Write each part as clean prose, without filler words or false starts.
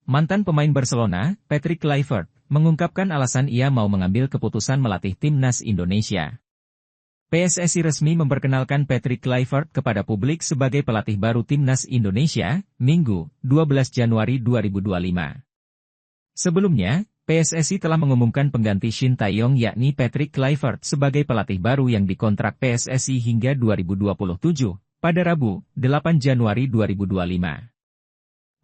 Mantan pemain Barcelona, Patrick Kluivert, mengungkapkan alasan ia mau mengambil keputusan melatih timnas Indonesia. PSSI resmi memperkenalkan Patrick Kluivert kepada publik sebagai pelatih baru timnas Indonesia, Minggu, 12 Januari 2025. Sebelumnya, PSSI telah mengumumkan pengganti Shin Tae-yong yakni Patrick Kluivert sebagai pelatih baru yang dikontrak PSSI hingga 2027, pada Rabu, 8 Januari 2025.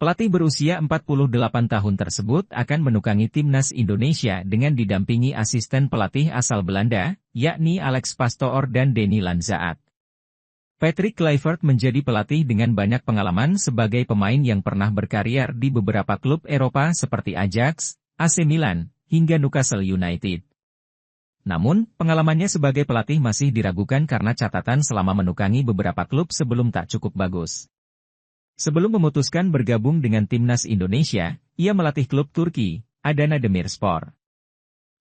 Pelatih berusia 48 tahun tersebut akan menukangi timnas Indonesia dengan didampingi asisten pelatih asal Belanda, yakni Alex Pastoor dan Denny Lanzaat. Patrick Kluivert menjadi pelatih dengan banyak pengalaman sebagai pemain yang pernah berkarier di beberapa klub Eropa seperti Ajax, AC Milan, hingga Newcastle United. Namun, pengalamannya sebagai pelatih masih diragukan karena catatan selama menukangi beberapa klub sebelum tak cukup bagus. Sebelum memutuskan bergabung dengan timnas Indonesia, ia melatih klub Turki, Adana Demirspor.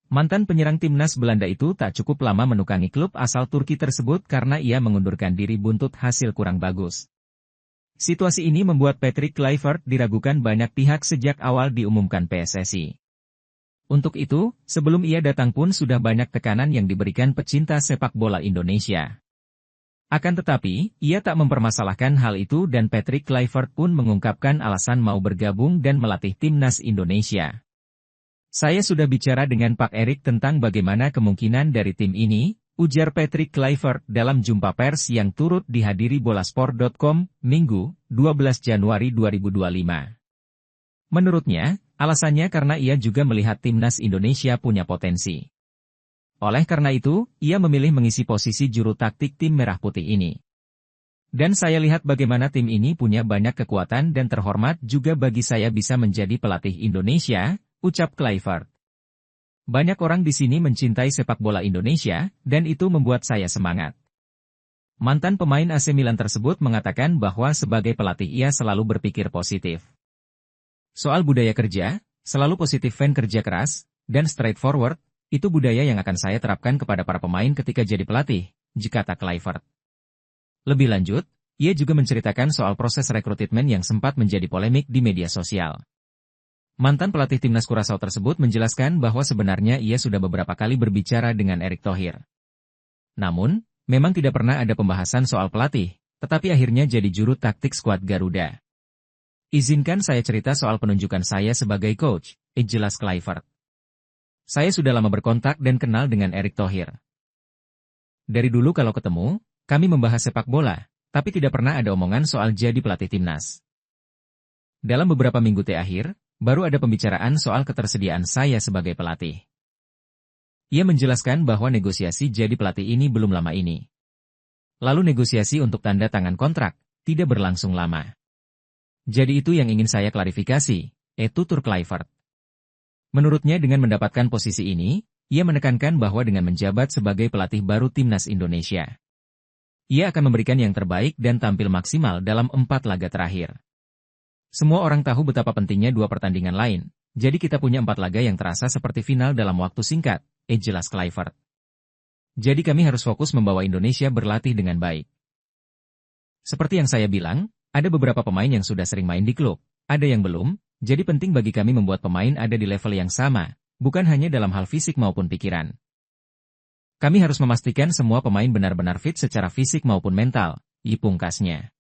Mantan penyerang timnas Belanda itu tak cukup lama menukangi klub asal Turki tersebut karena ia mengundurkan diri buntut hasil kurang bagus. Situasi ini membuat Patrick Kluivert diragukan banyak pihak sejak awal diumumkan PSSI. Untuk itu, sebelum ia datang pun sudah banyak tekanan yang diberikan pecinta sepak bola Indonesia. Akan tetapi, ia tak mempermasalahkan hal itu dan Patrick Kluivert pun mengungkapkan alasan mau bergabung dan melatih timnas Indonesia. Saya sudah bicara dengan Pak Erik tentang bagaimana kemungkinan dari tim ini, ujar Patrick Kluivert dalam jumpa pers yang turut dihadiri Bolasport.com, Minggu, 12 Januari 2025. Menurutnya, alasannya karena ia juga melihat timnas Indonesia punya potensi. Oleh karena itu, ia memilih mengisi posisi juru taktik tim Merah Putih ini. Dan saya lihat bagaimana tim ini punya banyak kekuatan dan terhormat juga bagi saya bisa menjadi pelatih Indonesia, ucap Kluivert. Banyak orang di sini mencintai sepak bola Indonesia, dan itu membuat saya semangat. Mantan pemain AC Milan tersebut mengatakan bahwa sebagai pelatih ia selalu berpikir positif. Soal budaya kerja, selalu positif fan kerja keras, dan straightforward, itu budaya yang akan saya terapkan kepada para pemain ketika jadi pelatih, kata Kluivert. Lebih lanjut, ia juga menceritakan soal proses rekrutmen yang sempat menjadi polemik di media sosial. Mantan pelatih timnas Curaçao tersebut menjelaskan bahwa sebenarnya ia sudah beberapa kali berbicara dengan Erick Thohir. Namun, memang tidak pernah ada pembahasan soal pelatih, tetapi akhirnya jadi juru taktik skuad Garuda. Izinkan saya cerita soal penunjukan saya sebagai coach, jelas Kluivert. Saya sudah lama berkontak dan kenal dengan Erick Thohir. Dari dulu kalau ketemu, kami membahas sepak bola, tapi tidak pernah ada omongan soal jadi pelatih timnas. Dalam beberapa minggu terakhir, baru ada pembicaraan soal ketersediaan saya sebagai pelatih. Ia menjelaskan bahwa negosiasi jadi pelatih ini belum lama ini. Lalu negosiasi untuk tanda tangan kontrak, tidak berlangsung lama. Jadi itu yang ingin saya klarifikasi, tutur Kluivert. Menurutnya dengan mendapatkan posisi ini, ia menekankan bahwa dengan menjabat sebagai pelatih baru timnas Indonesia, ia akan memberikan yang terbaik dan tampil maksimal dalam 4 laga terakhir. Semua orang tahu betapa pentingnya 2 pertandingan lain, jadi kita punya 4 laga yang terasa seperti final dalam waktu singkat, jelas Kluivert. Jadi kami harus fokus membawa Indonesia berlatih dengan baik. Seperti yang saya bilang, ada beberapa pemain yang sudah sering main di klub, ada yang belum. Jadi penting bagi kami membuat pemain ada di level yang sama, bukan hanya dalam hal fisik maupun pikiran. Kami harus memastikan semua pemain benar-benar fit secara fisik maupun mental, pungkasnya.